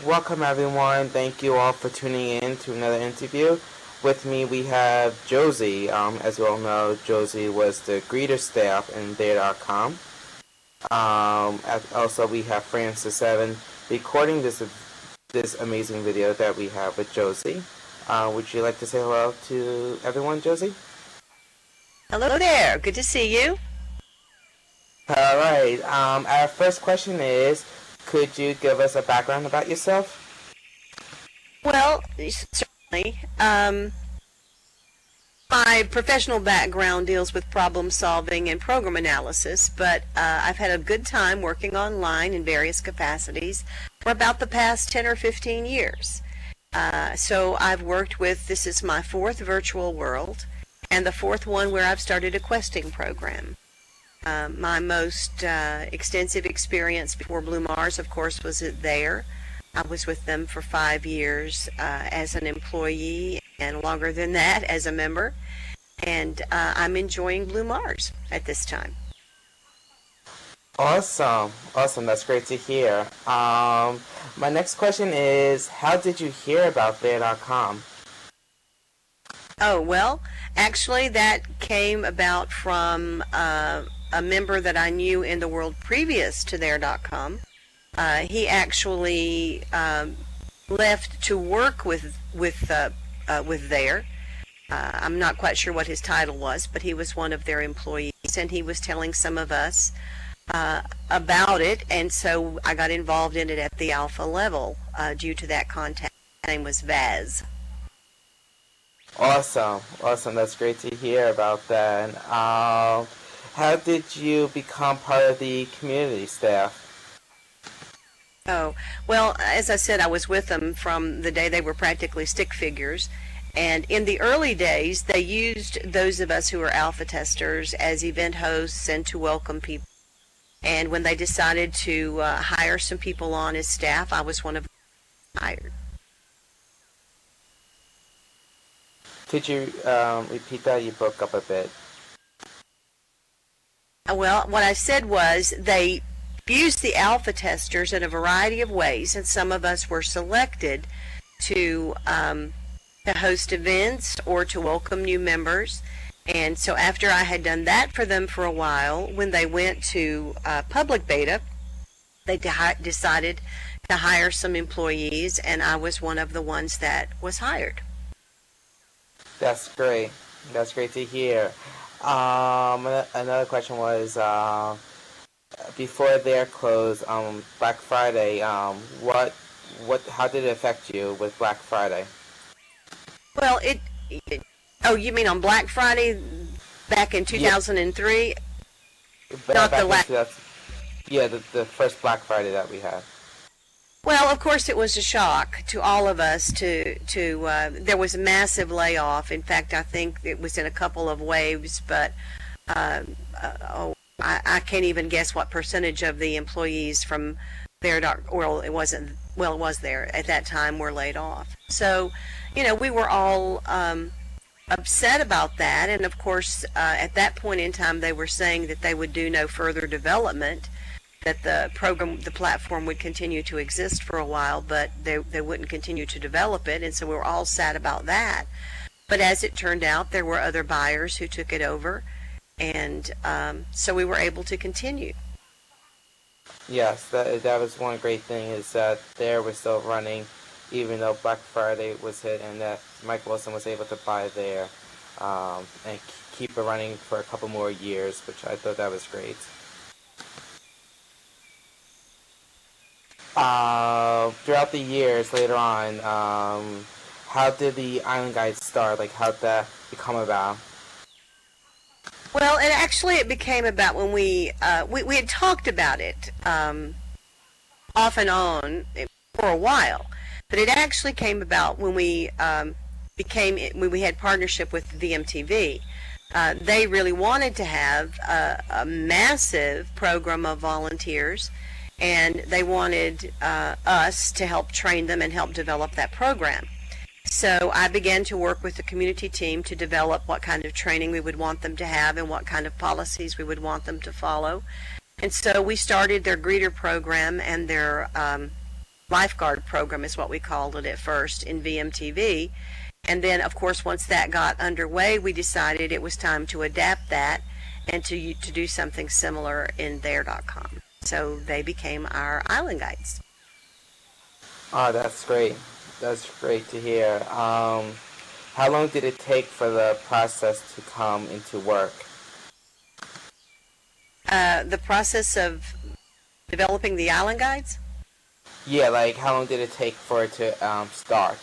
Welcome everyone. Thank you all for tuning in to another interview. With me we have Josie. As you all know, Josie was the greeter staff in There.com. Also we have Francis Evan recording this amazing video that we have with Josie. Would you like to say hello to everyone, Josie? Hello there. Good to see you. All right. Our first question is, could you give us a background about yourself? Well, certainly. My professional background deals with problem solving and program analysis, but I've had a good time working online in various capacities for about the past 10 or 15 years. So I've worked with, this is my fourth virtual world, and the fourth one where I've started a questing program. My most extensive experience before Blue Mars, of course, was there. I was with them for 5 years as an employee and longer than that as a member. And I'm enjoying Blue Mars at this time. Awesome. Awesome. That's great to hear. My next question is, how did you hear about There.com? Oh, well, actually that came about from a member that I knew in the world previous to There.com. He actually left to work with There. I'm not quite sure what his title was, but he was one of their employees, and he was telling some of us about it, and so I got involved in it at the alpha level due to that contact. His name was Vaz. Awesome. Awesome. That's great to hear about that. How did you become part of the community staff? Oh, well, as I said, I was with them from the day they were practically stick figures. And in the early days, they used those of us who were alpha testers as event hosts and to welcome people. And when they decided to hire some people on as staff, I was one of them hired. Could you repeat that? You broke up a bit. Well, what I said was they used the alpha testers in a variety of ways, and some of us were selected to host events or to welcome new members. And so after I had done that for them for a while, when they went to public beta, they decided to hire some employees, and I was one of the ones that was hired. That's great. That's great to hear. Another question was, before their close, Black Friday, how did it affect you with Black Friday? Well, oh, you mean on Black Friday back in 2003? Yeah. Not the last. Yeah, the first Black Friday that we had. Well, of course, it was a shock to all of us. There was a massive layoff. In fact, I think it was in a couple of waves, but I can't even guess what percentage of the employees from there. Well, it wasn't. Well, it was there at that time. Were laid off. So, we were all upset about that. And of course, at that point in time, they were saying that they would do no further development, that the platform would continue to exist for a while, but they wouldn't continue to develop it, and so we were all sad about that. But as it turned out, there were other buyers who took it over, and so we were able to continue. Yes, that was one great thing, is that There was still running, even though Black Friday was hit, and that Mike Wilson was able to buy There and keep it running for a couple more years, which I thought that was great. Throughout the years later on, how did the Island Guide start? Like, how did that become about? Well, it became about when we had talked about it off and on for a while, but it actually came about when we when we had partnership with VMTV. They really wanted to have a massive program of volunteers, and they wanted us to help train them and help develop that program. So I began to work with the community team to develop what kind of training we would want them to have and what kind of policies we would want them to follow. And so we started their greeter program and their lifeguard program is what we called it at first in VMTV. And then, of course, once that got underway, we decided it was time to adapt that and to do something similar in there.com. So they became our island guides. Oh, that's great. That's great to hear. How long did it take for the process to come into work? The process of developing the island guides? Yeah, like how long did it take for it to start?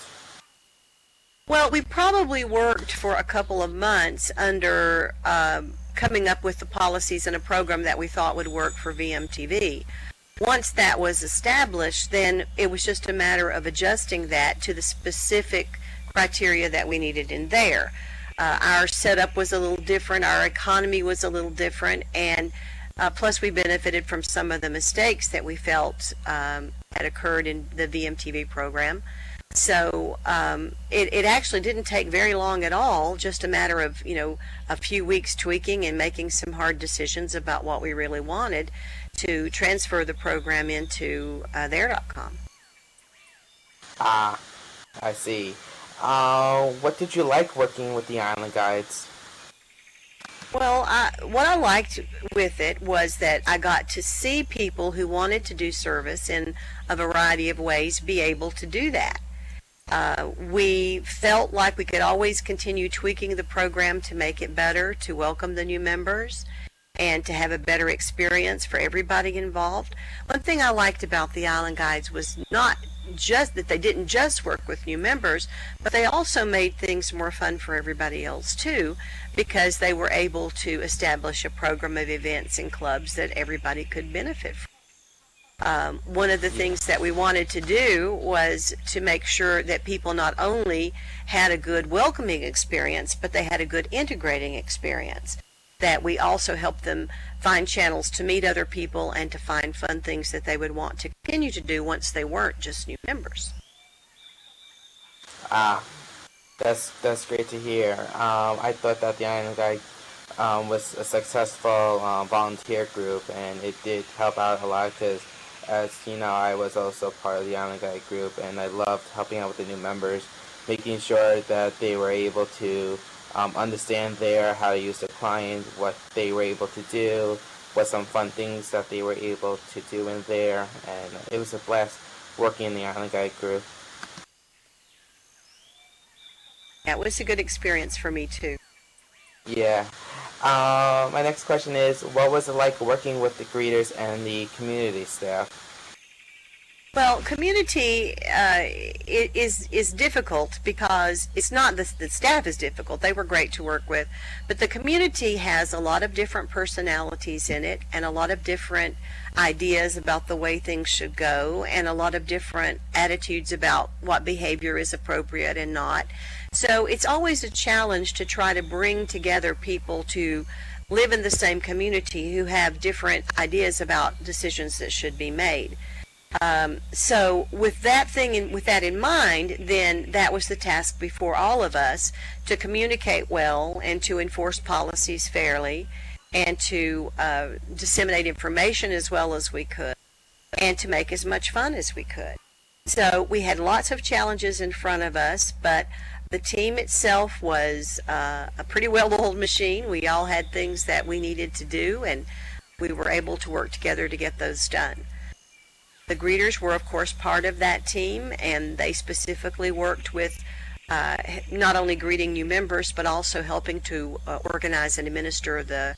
Well, we probably worked for a couple of months under coming up with the policies and a program that we thought would work for VMTV. Once that was established, then it was just a matter of adjusting that to the specific criteria that we needed in there. Our setup was a little different, our economy was a little different, and plus we benefited from some of the mistakes that we felt had occurred in the VMTV program. So it actually didn't take very long at all, just a matter of, a few weeks tweaking and making some hard decisions about what we really wanted to transfer the program into there.com. Ah, I see. What did you like working with the Island Guides? Well, what I liked with it was that I got to see people who wanted to do service in a variety of ways be able to do that. We felt like we could always continue tweaking the program to make it better, to welcome the new members, and to have a better experience for everybody involved. One thing I liked about the Island Guides was not just that they didn't just work with new members, but they also made things more fun for everybody else too, because they were able to establish a program of events and clubs that everybody could benefit from. One of the things that we wanted to do was to make sure that people not only had a good welcoming experience, but they had a good integrating experience. That we also helped them find channels to meet other people and to find fun things that they would want to continue to do once they weren't just new members. Ah, that's great to hear. I thought that the Island Guide was a successful volunteer group, and it did help out a lot because, as you know, I was also part of the Island Guide group, and I loved helping out with the new members, making sure that they were able to understand there how to use the client, what they were able to do, what some fun things that they were able to do in there, and it was a blast working in the Island Guide group. Yeah, it was a good experience for me too. Yeah. My next question is, what was it like working with the greeters and the community staff? Well, community is difficult because it's not the staff is difficult. They were great to work with, but the community has a lot of different personalities in it and a lot of different ideas about the way things should go and a lot of different attitudes about what behavior is appropriate and not. So it's always a challenge to try to bring together people to live in the same community who have different ideas about decisions that should be made. So with that in mind, then that was the task before all of us, to communicate well and to enforce policies fairly and to disseminate information as well as we could and to make as much fun as we could. So we had lots of challenges in front of us, but the team itself was a pretty well-oiled machine. We all had things that we needed to do, and we were able to work together to get those done. The greeters were, of course, part of that team, and they specifically worked with not only greeting new members, but also helping to organize and administer the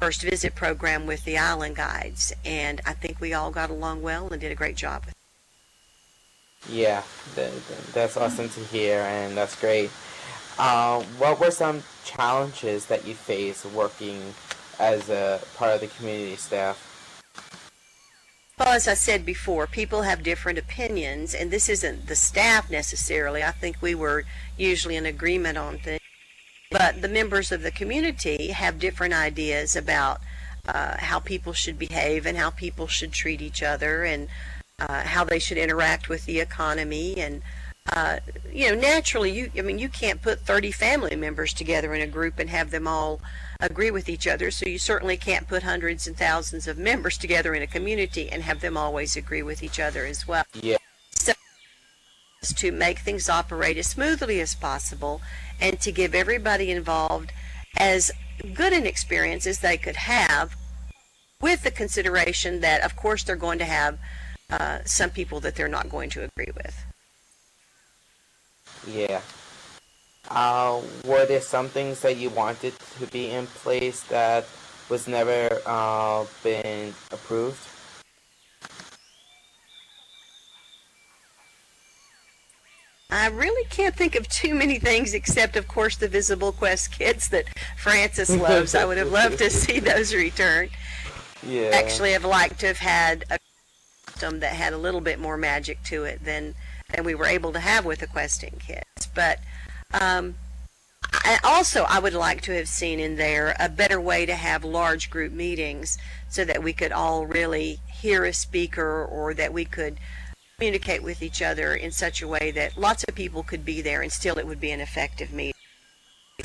first visit program with the Island Guides. And I think we all got along well and did a great job with it. Yeah, that's awesome to hear, and that's great. What were some challenges that you faced working as a part of the community staff? Well, as I said before, people have different opinions, and this isn't the staff necessarily. I think we were usually in agreement on things. But the members of the community have different ideas about how people should behave and how people should treat each other and how they should interact with the economy. And, naturally, you can't put 30 family members together in a group and have them all agree with each other, so you certainly can't put hundreds and thousands of members together in a community and have them always agree with each other as well. Yeah. to make things operate as smoothly as possible and to give everybody involved as good an experience as they could have, with the consideration that, of course, they're going to have some people that they're not going to agree with. Yeah. Were there some things that you wanted to be in place that was never been approved? I really can't think of too many things except, of course, the Visible Quest kits that Francis loves. I would have loved to see those return. Yeah. Actually, I've liked to have had a system that had a little bit more magic to it than we were able to have with the questing kits. But I would like to have seen in there a better way to have large group meetings so that we could all really hear a speaker, or that we could communicate with each other in such a way that lots of people could be there and still it would be an effective meeting.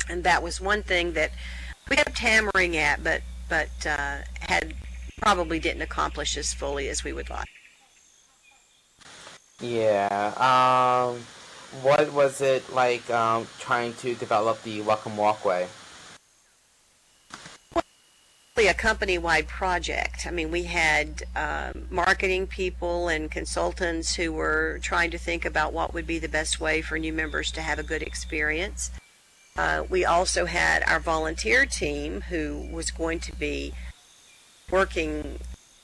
And that was one thing that we kept hammering at, but had probably didn't accomplish as fully as we would like. Yeah. What was it like trying to develop the Welcome Walkway? A company-wide project. I mean, we had marketing people and consultants who were trying to think about what would be the best way for new members to have a good experience. We also had our volunteer team who was going to be working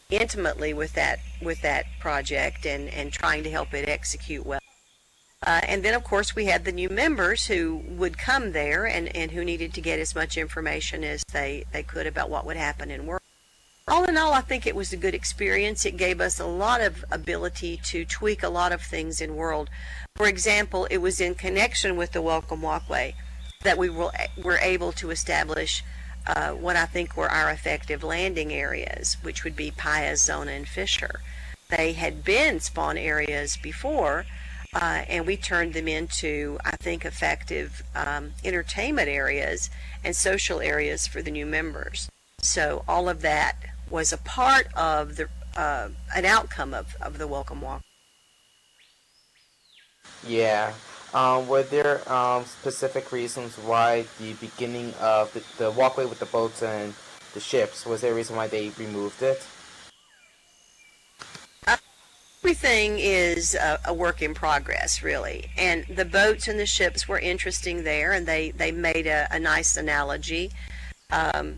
intimately with that project and trying to help it execute well. And then, of course, we had the new members who would come there and who needed to get as much information as they could about what would happen in work. All in all, I think it was a good experience. It gave us a lot of ability to tweak a lot of things in World. For example, it was in connection with the Welcome Walkway that we were able to establish what I think were our effective landing areas, which would be Paya, Zona, and Fisher. They had been spawn areas before, and we turned them into, I think, effective entertainment areas and social areas for the new members. So all of that was a part of an outcome of the Welcome Walk. Yeah. Were there specific reasons why the beginning of the walkway with the boats and the ships, was there a reason why they removed it? Everything is a work in progress, really. And the boats and the ships were interesting there, and they made a nice analogy. So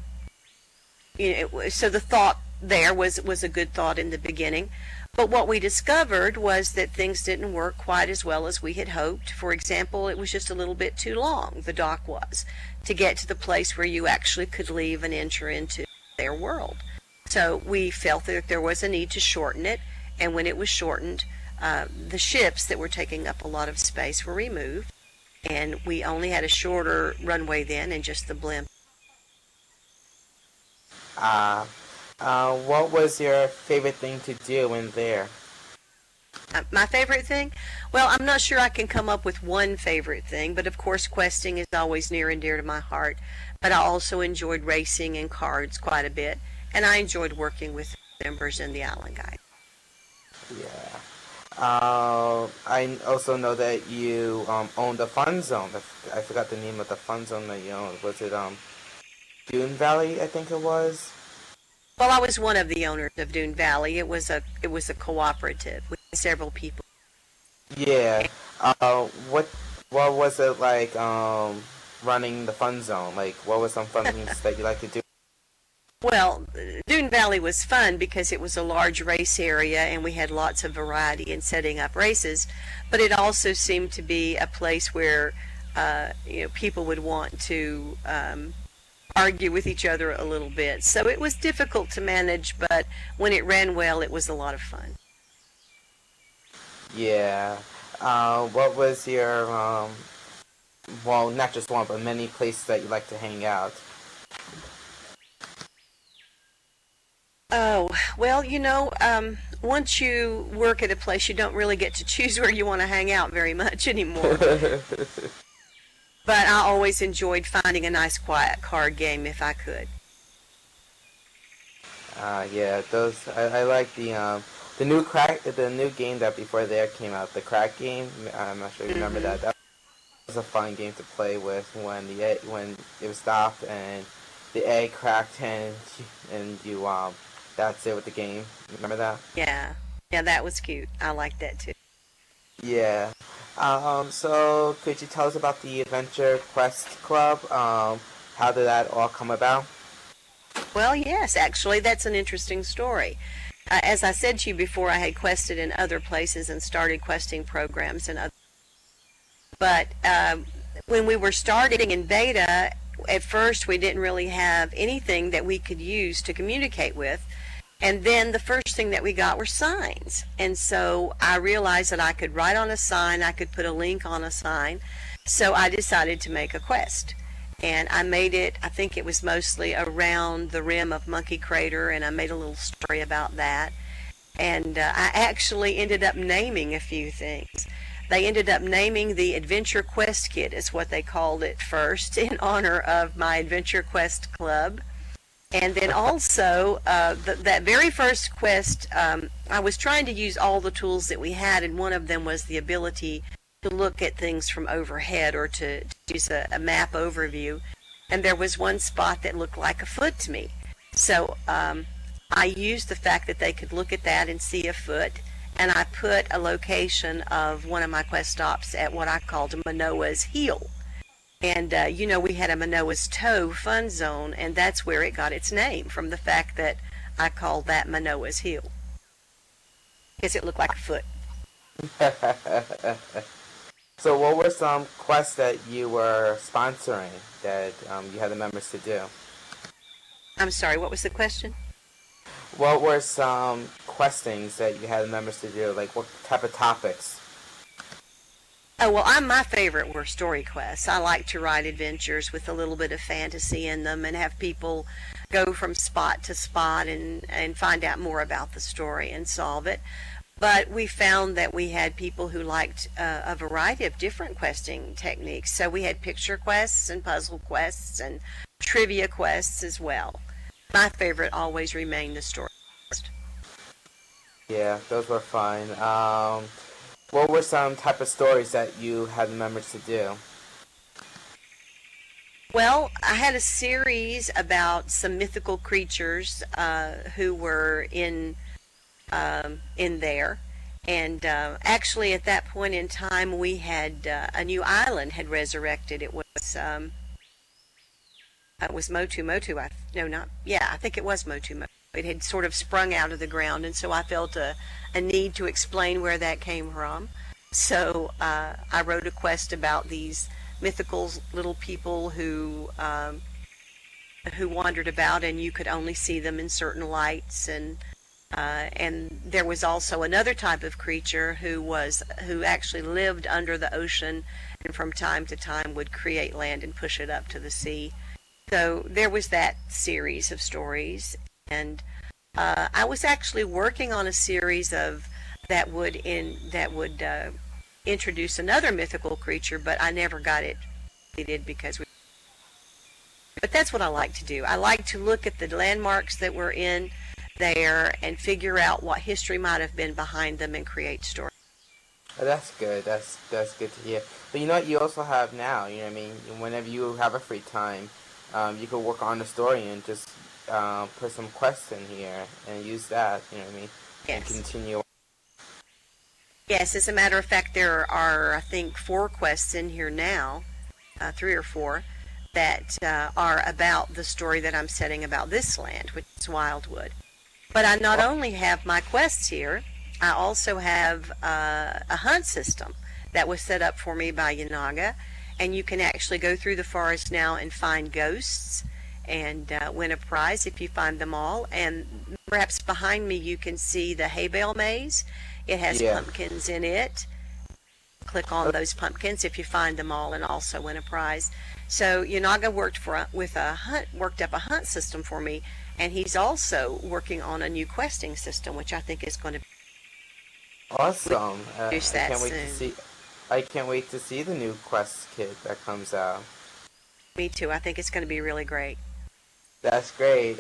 the thought there was a good thought in the beginning. But what we discovered was that things didn't work quite as well as we had hoped. For example, it was just a little bit too long, the dock was, to get to the place where you actually could leave and enter into their world. So we felt that there was a need to shorten it. And when it was shortened, the ships that were taking up a lot of space were removed, and we only had a shorter runway then and just the blimp. What was your favorite thing to do in there? My favorite thing? Well, I'm not sure I can come up with one favorite thing, but of course questing is always near and dear to my heart. But I also enjoyed racing and cards quite a bit, and I enjoyed working with members in the Island Guide. Yeah. I also know that you owned a fun zone. I forgot the name of the fun zone that you owned. Was it Dune Valley, I think it was? Well, I was one of the owners of Dune Valley. It was a cooperative with several people. Yeah. What was it like running the fun zone? Like, what were some fun things that you like to do? Well, Dune Valley was fun because it was a large race area and we had lots of variety in setting up races, but it also seemed to be a place where people would want to argue with each other a little bit. So it was difficult to manage, but when it ran well, it was a lot of fun. Yeah. What was your well, not just one, but many places that you like to hang out? Oh, well, once you work at a place, you don't really get to choose where you want to hang out very much anymore. But I always enjoyed finding a nice quiet card game if I could. Yeah, those I like the the new game that before there came out, the crack game. I'm not sure you remember Mm-hmm. that. That was a fun game to play with when when it was stopped and the egg cracked and you that's it with the game. Remember that? Yeah. Yeah, that was cute. I liked that too. Yeah. So could you tell us about the Adventure Quest Club? How did that all come about? Well, yes, actually, that's an interesting story. As I said to you before, I had quested in other places and started questing programs and other. But when we were starting in beta, at first we didn't really have anything that we could use to communicate with. And then the first thing that we got were signs. And so I realized that I could write on a sign, I could put a link on a sign. So I decided to make a quest. And I made it, I think it was mostly around the rim of Monkey Crater, and I made a little story about that. And I actually ended up naming a few things. They ended up naming the Adventure Quest Kit, is what they called it first, in honor of my Adventure Quest Club. And then also, that very first quest, I was trying to use all the tools that we had, and one of them was the ability to look at things from overhead or to use a map overview. And there was one spot that looked like a foot to me. So I used the fact that they could look at that and see a foot, and I put a location of one of my quest stops at what I called Manoa's Heel. And, we had a Manoa's Toe fun zone, and that's where it got its name, from the fact that I called that Manoa's Heel, because it looked like a foot. So what were some quests that you were sponsoring that you had the members to do? I'm sorry, what was the question? What were some questings that you had the members to do? Like what type of topics? Oh, well, my favorite were story quests. I like to write adventures with a little bit of fantasy in them and have people go from spot to spot and find out more about the story and solve it. But we found that we had people who liked a variety of different questing techniques. So we had picture quests and puzzle quests and trivia quests as well. My favorite always remained the story quest. Yeah, those were fun. What were some type of stories that you had the members to do? Well, I had a series about some mythical creatures who were in there. And actually, at that point in time, we had a new island had resurrected. It was Motu Motu. No, not yeah. I think it was Motu Motu. It had sort of sprung out of the ground, and so I felt a need to explain where that came from. So I wrote a quest about these mythical little people who wandered about, and you could only see them in certain lights, and there was also another type of creature who actually lived under the ocean, and from time to time would create land and push it up to the sea. So there was that series of stories, and I was actually working on a series of that would introduce another mythical creature, but I never got it completed because we. But that's what I like to do. I like to look at the landmarks that were in there and figure out what history might have been behind them and create stories. Oh, that's good. That's good to hear. But you know what you also have now. You know what I mean. Whenever you have a free time, you could work on the story and just put some quests in here and use that. You know what I mean. And Yes. continue. Yes, as a matter of fact, there are, I think, 4 quests in here now, 3 or 4, that are about the story that I'm setting about this land, which is Wildwood. But I not only have my quests here, I also have a hunt system that was set up for me by Yanaga, and you can actually go through the forest now and find ghosts and win a prize if you find them all. And perhaps behind me you can see the hay bale maze. It has Yeah. pumpkins in it. Click on those pumpkins if you find them all and also win a prize. So Yanaga worked up a hunt system for me, and he's also working on a new questing system, which I think is going to Awesome. introduce I that can't wait to soon. see. I can't wait to see the new Quest kit that comes out. Me too. I think it's going to be really great. That's great.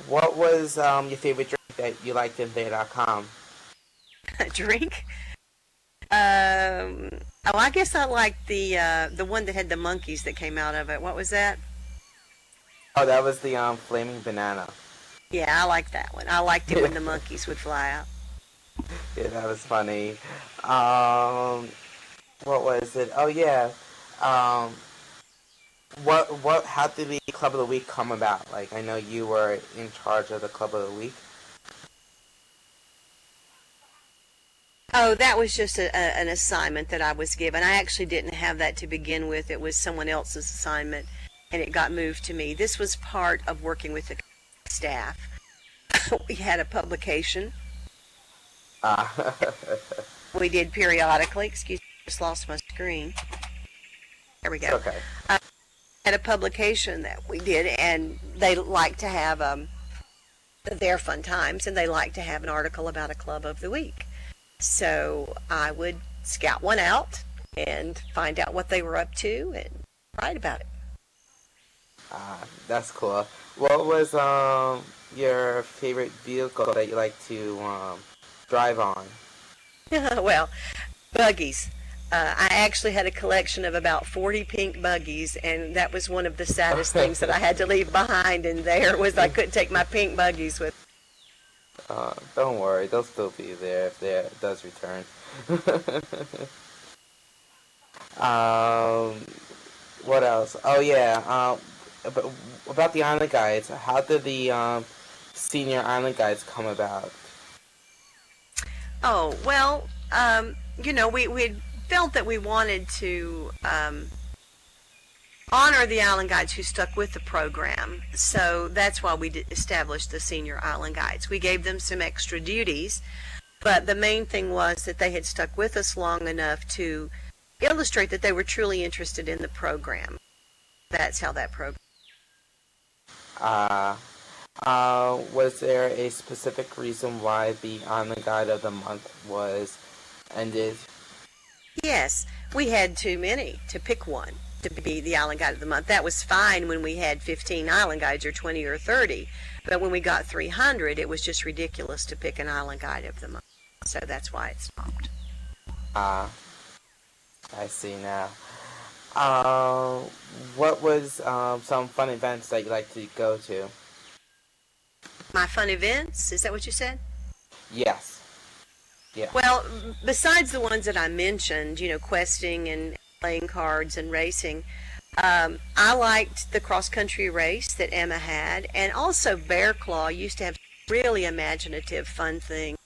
What was your favorite drink that you liked in there.com? A drink. Um, oh, I guess I liked the one that had the monkeys that came out of it. What was that? Oh, that was the flaming banana. Yeah, I liked that one. I liked it when the monkeys would fly out. Yeah, that was funny. Um, what was it? Oh yeah. Um, what? How did the club of the week come about? Like, I know you were in charge of the club of the week. Oh, that was just an assignment that I was given. I actually didn't have that to begin with. It was someone else's assignment, and it got moved to me. This was part of working with the staff. We had a publication Uh, we did periodically. Excuse me, I just lost my screen. There we it's go. okay. Had a publication that we did, and they like to have their fun times, and they like to have an article about a club of the week. So I would scout one out and find out what they were up to and write about it. That's cool. What was your favorite vehicle that you like to drive on? Well, buggies. I actually had a collection of about 40 pink buggies, and that was one of the saddest things that I had to leave behind in there was I couldn't take my pink buggies with. Don't worry, they'll still be there if there does return. um, what else? Oh yeah. About the island guides. How did the senior island guides come about? Oh, well, we had felt that we wanted to honor the island guides who stuck with the program. So that's why we established the senior island guides. We gave them some extra duties, but the main thing was that they had stuck with us long enough to illustrate that they were truly interested in the program. That's how that program. Uh, was there a specific reason why the island guide of the month was ended? Yes, we had too many to pick one to be the island guide of the month. That was fine when we had 15 island guides or 20 or 30, but when we got 300, it was just ridiculous to pick an island guide of the month. So that's why it stopped. Uh, I see now. Uh, what was some fun events that you like to go to? My fun events, is that what you said? Yes. Yeah. Well, besides the ones that I mentioned, questing and playing cards and racing, I liked the cross country race that Emma had, and also Bear Claw used to have really imaginative, fun things.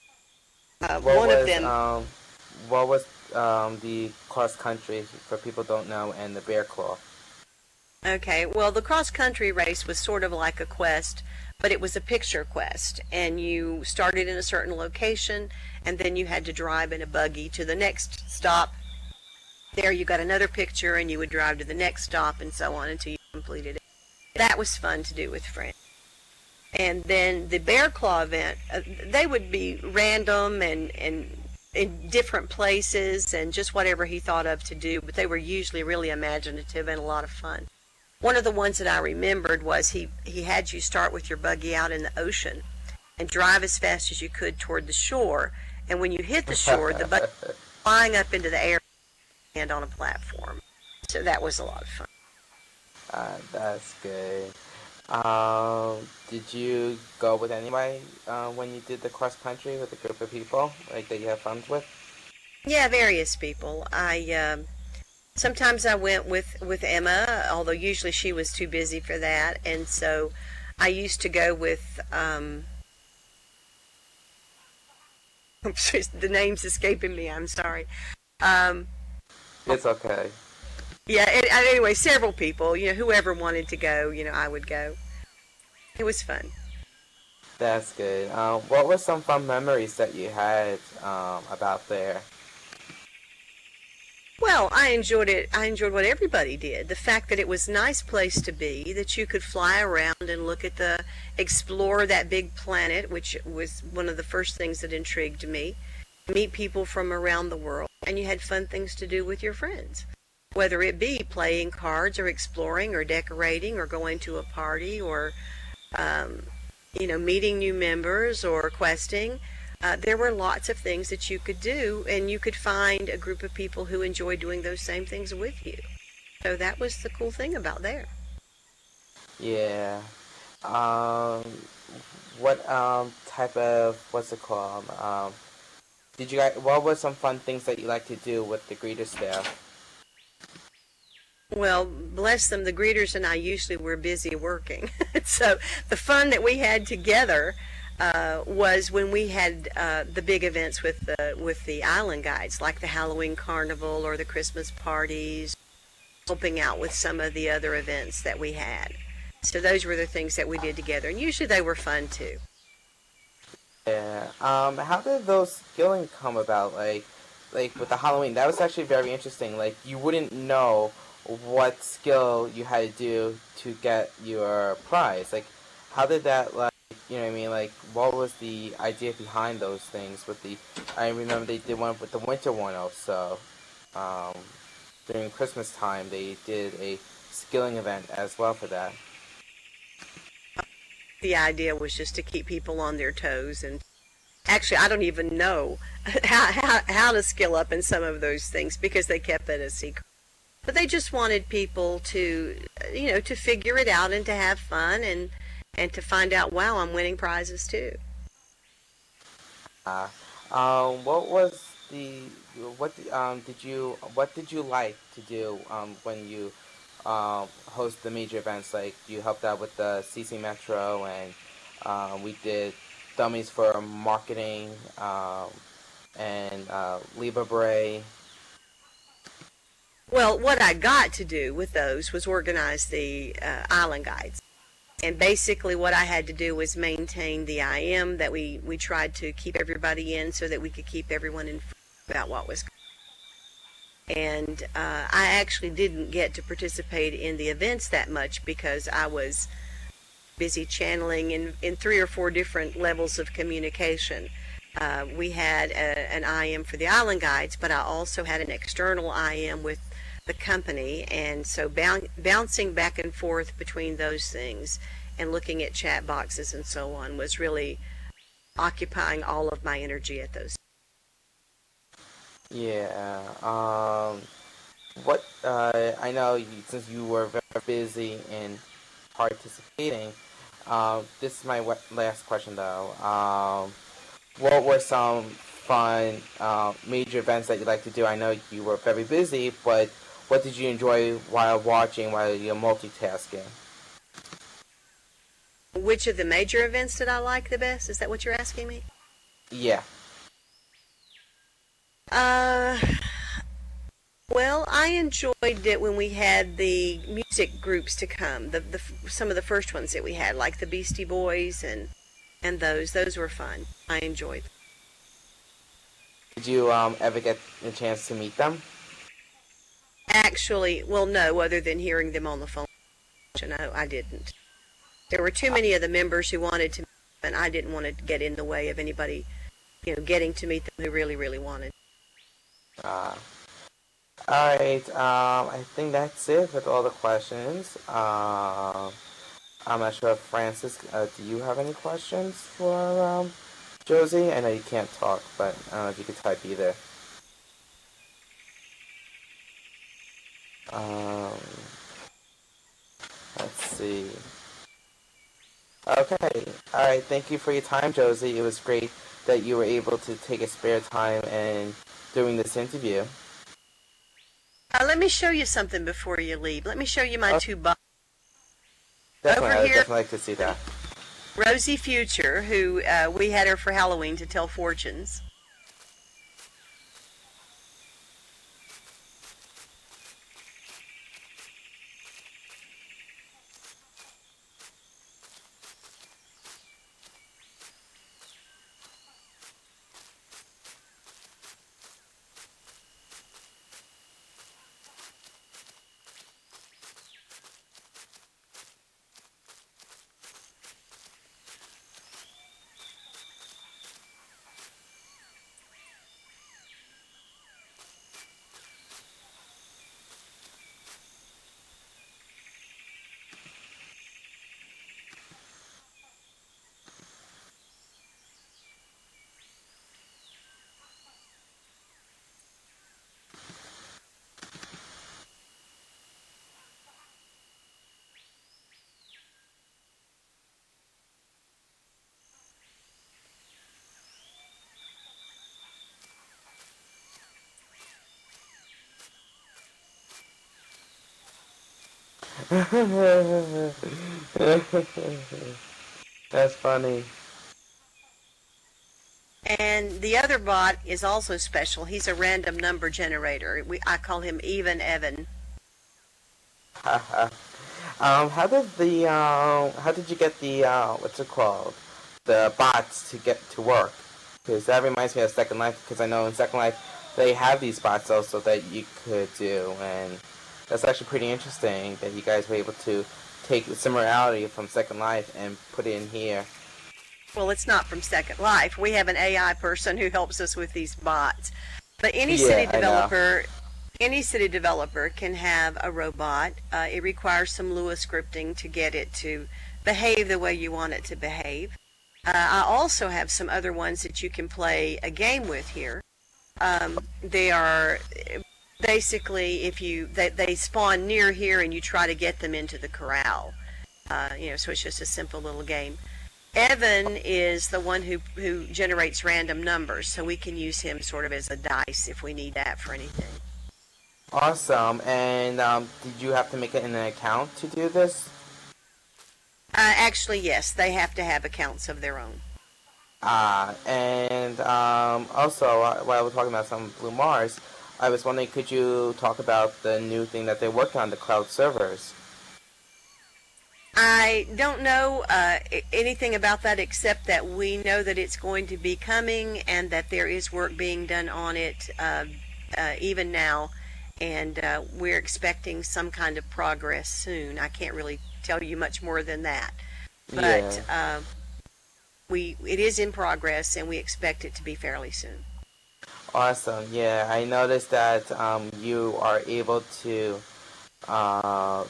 What One of was them, the cross country for people who don't know and the bear claw? okay, well, the cross country race was sort of like a quest, but it was a picture quest, and you started in a certain location, and then you had to drive in a buggy to the next stop. There you got another picture, and you would drive to the next stop, and so on until you completed it. That was fun to do with friends. And then the bear claw event, they would be random and in different places and just whatever he thought of to do, but they were usually really imaginative and a lot of fun. One of the ones that I remembered was he had you start with your buggy out in the ocean and drive as fast as you could toward the shore. And when you hit the shore, the buggy flying up into the air and on a platform. So that was a lot of fun. That's good. Did you go with anybody when you did the cross country with a group of people like that you have fun with? Yeah, various people. Sometimes I went with Emma, although usually she was too busy for that, and so I used to go with the name's escaping me. I'm sorry. Um, It's okay. yeah. Anyway, several people. Whoever wanted to go, I would go. It was fun. That's good. What were some fun memories that you had about there? Well, I enjoyed it. I enjoyed what everybody did. The fact that it was a nice place to be, that you could fly around and explore that big planet, which was one of the first things that intrigued me. Meet people from around the world, and you had fun things to do with your friends. Whether it be playing cards or exploring or decorating or going to a party or meeting new members or questing. There were lots of things that you could do, and you could find a group of people who enjoy doing those same things with you. So that was the cool thing about there. Yeah. Um, what type of what's it called? Did you guys? What were some fun things that you like to do with the greeter staff? Well, bless them, the greeters and I usually were busy working. So the fun that we had together was when we had the big events with the island guides, like the Halloween carnival or the Christmas parties, helping out with some of the other events that we had. So those were the things that we did together, and usually they were fun too. Yeah. How did those skilling come about? Like with the Halloween, that was actually very interesting. Like you wouldn't know what skill you had to do to get your prize. Like, how did that like? You know what I mean? Like, what was the idea behind those things? With the, I remember they did one with the winter one also. Um, During Christmas time, they did a skilling event as well for that. The idea was just to keep people on their toes, and actually I don't even know how to skill up in some of those things because they kept it a secret. But they just wanted people to, to figure it out and to have fun and to find out, wow, I'm winning prizes too. Uh, what was the what did you like to do when you host the major events? Like you helped out with the CC Metro, and we did dummies for marketing and Libra Bray. Well, what I got to do with those was organize the island guides. And basically, what I had to do was maintain the IM that we tried to keep everybody in so that we could keep everyone informed about what was going on. And I actually didn't get to participate in the events that much because I was busy channeling in three or four different levels of communication. We had an IM for the island guides, but I also had an external IM with the company, and so bouncing back and forth between those things and looking at chat boxes and so on was really occupying all of my energy at those. Yeah. What I know since you were very busy in participating. This is my last question though. What were some fun major events that you like to do? I know you were very busy, but what did you enjoy while watching, while you're multitasking? Which of the major events did I like the best? Is that what you're asking me? Yeah. Uh, well, I enjoyed it when we had the music groups to come. The some of the first ones that we had, like the Beastie Boys and those were fun. I enjoyed them. Did you ever get a chance to meet them? Actually, well, no, other than hearing them on the phone. No, I didn't. There were too many of the members who wanted to, and I didn't want to get in the way of anybody, getting to meet them who really, really wanted. Uh, all right. I think that's it with all the questions. I'm not sure if Francis, do you have any questions for Josie? I know you can't talk, but I don't know if you could type either. Um, let's see. Okay. All right. Thank you for your time, Josie. It was great that you were able to take a spare time and doing this interview. Let me show you something before you leave. Let me show you my Oh, two bucks. definitely. Over I would here, definitely like to see that. Rosie Future, who we had her for Halloween to tell fortunes. That's funny. And the other bot is also special. He's a random number generator. I call him Even Evan. How did you get the what's it called, the bots to get to work? Because that reminds me of Second Life. Because I know in Second Life they have these bots also that you could do, and that's actually pretty interesting that you guys were able to take the similarity from Second Life and put it in here. Well, it's not from Second Life. We have an AI person who helps us with these bots. But Yeah, I know. any city developer can have a robot. It requires some Lua scripting to get it to behave the way you want it to behave. I also have some other ones that you can play a game with here. They are basically they spawn near here and you try to get them into the corral. So it's just a simple little game. Evan is the one who generates random numbers, so we can use him sort of as a dice if we need that for anything. Awesome. And did you have to make it an account to do this? Actually, yes, they have to have accounts of their own. And also, while we're talking about some Blue Mars, I was wondering, could you talk about the new thing that they're working on, the cloud servers? I don't know anything about that except that we know that it's going to be coming and that there is work being done on it even now, and we're expecting some kind of progress soon. I can't really tell you much more than that, but Yeah. it is in progress and we expect it to be fairly soon. Awesome. Yeah, I noticed that you are able to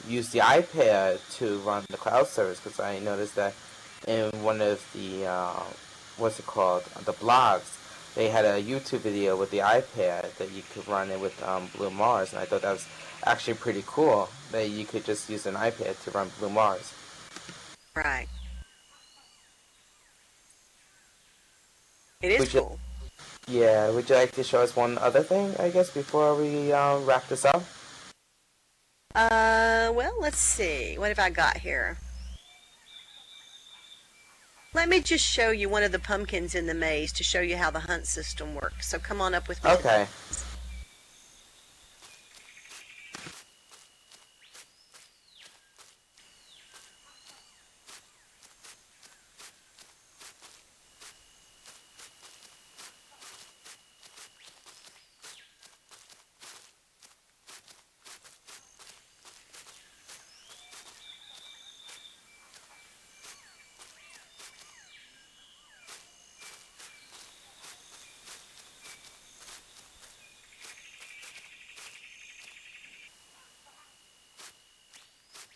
use the iPad to run the cloud service, because I noticed that in one of the what's it called, the blogs, they had a YouTube video with the iPad that you could run it with Blue Mars, and I thought that was actually pretty cool that you could just use an iPad to run Blue Mars. Right. It is Would you, cool. yeah, would you like to show us one other thing, I guess, before we wrap this up? Well, let's see. What have I got here? Let me just show you one of the pumpkins in the maze to show you how the hunt system works. So come on up with me to the Okay.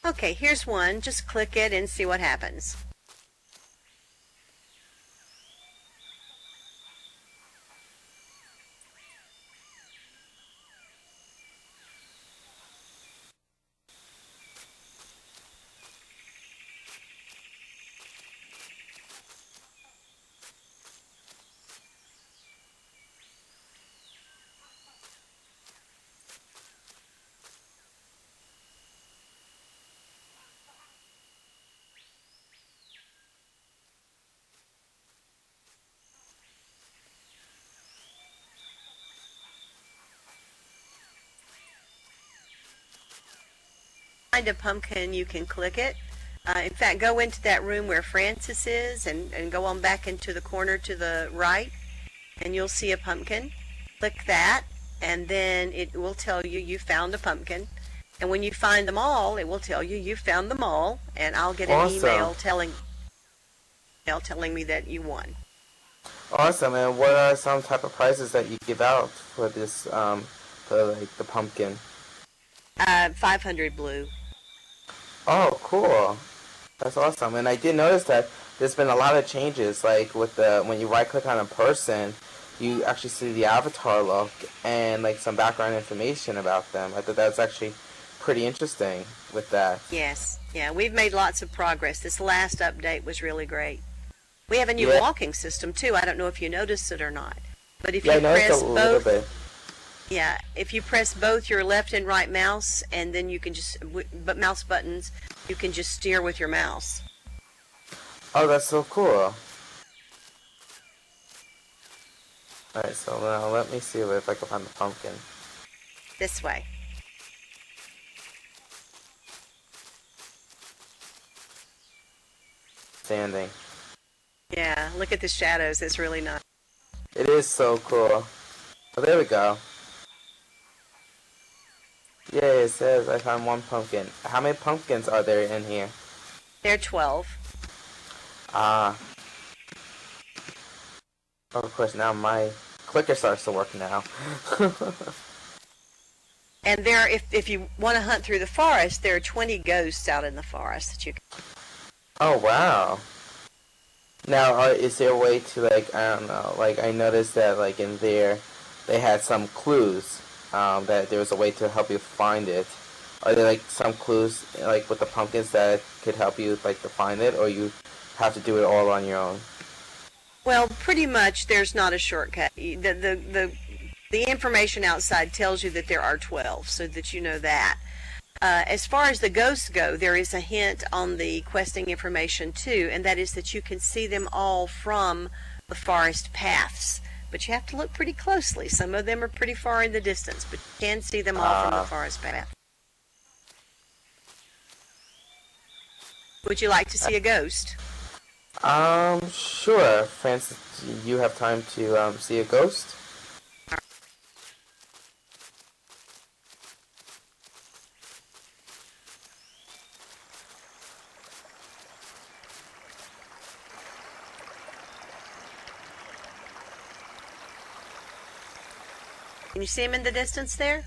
Okay, here's one. Just click it and see what happens. Find a pumpkin, you can click it. In fact, go into that room where Francis is and go on back into the corner to the right, and you'll see a pumpkin. Click that, and then it will tell you you found a pumpkin. And when you find them all, it will tell you you found them all, and I'll get an Awesome. email telling me that you won. Awesome. And what are some type of prizes that you give out for this, for like the pumpkin? 500 blue. Oh, cool. That's awesome. And I did notice that there's been a lot of changes, like with the when you right click on a person, you actually see the avatar look and like some background information about them. I thought that's actually pretty interesting with that. Yes, yeah, we've made lots of progress. This last update was really great. We have a new Yeah, walking system too. I don't know if you noticed it or not, but if yeah, I you noticed a press little both, bit. Yeah, if you press both your left and right mouse, and then you can but mouse buttons, you can just steer with your mouse. Oh, that's so cool. Alright, so now let me see if I can find the pumpkin. This way. Standing. Yeah, look at the shadows. It's really nice. It is so cool. Oh, there we go. Yay, it says I found one pumpkin. How many pumpkins are there in here? There are 12. Ah. Oh, of course, now my clicker starts to work now. And if you want to hunt through the forest, there are 20 ghosts out in the forest that you can. Oh, wow. Now, is there a way to, like, I don't know, like, I noticed that, like, in there, they had some clues, that there was a way to help you find it. Are there, like, some clues, like, with the pumpkins that could help you, like, to find it, or you have to do it all on your own? Well, pretty much there's not a shortcut. The information outside tells you that there are 12, so that you know that. As far as the ghosts go, there is a hint on the questing information too, and that is that you can see them all from the forest paths. But you have to look pretty closely. Some of them are pretty far in the distance, but you can see them all from the forest path. Would you like to see a ghost? Sure. Francis, do you have time to, see a ghost? Can you see him in the distance there?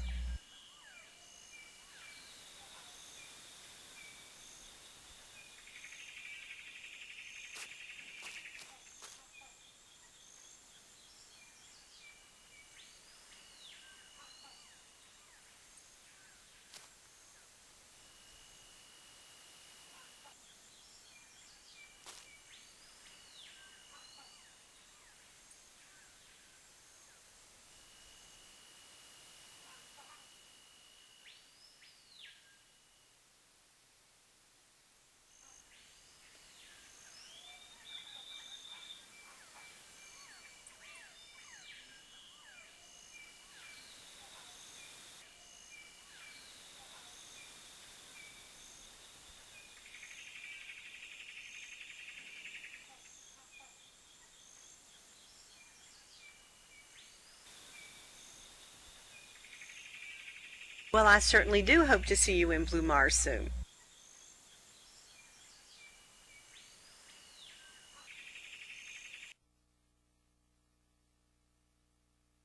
Well, I certainly do hope to see you in Blue Mars soon.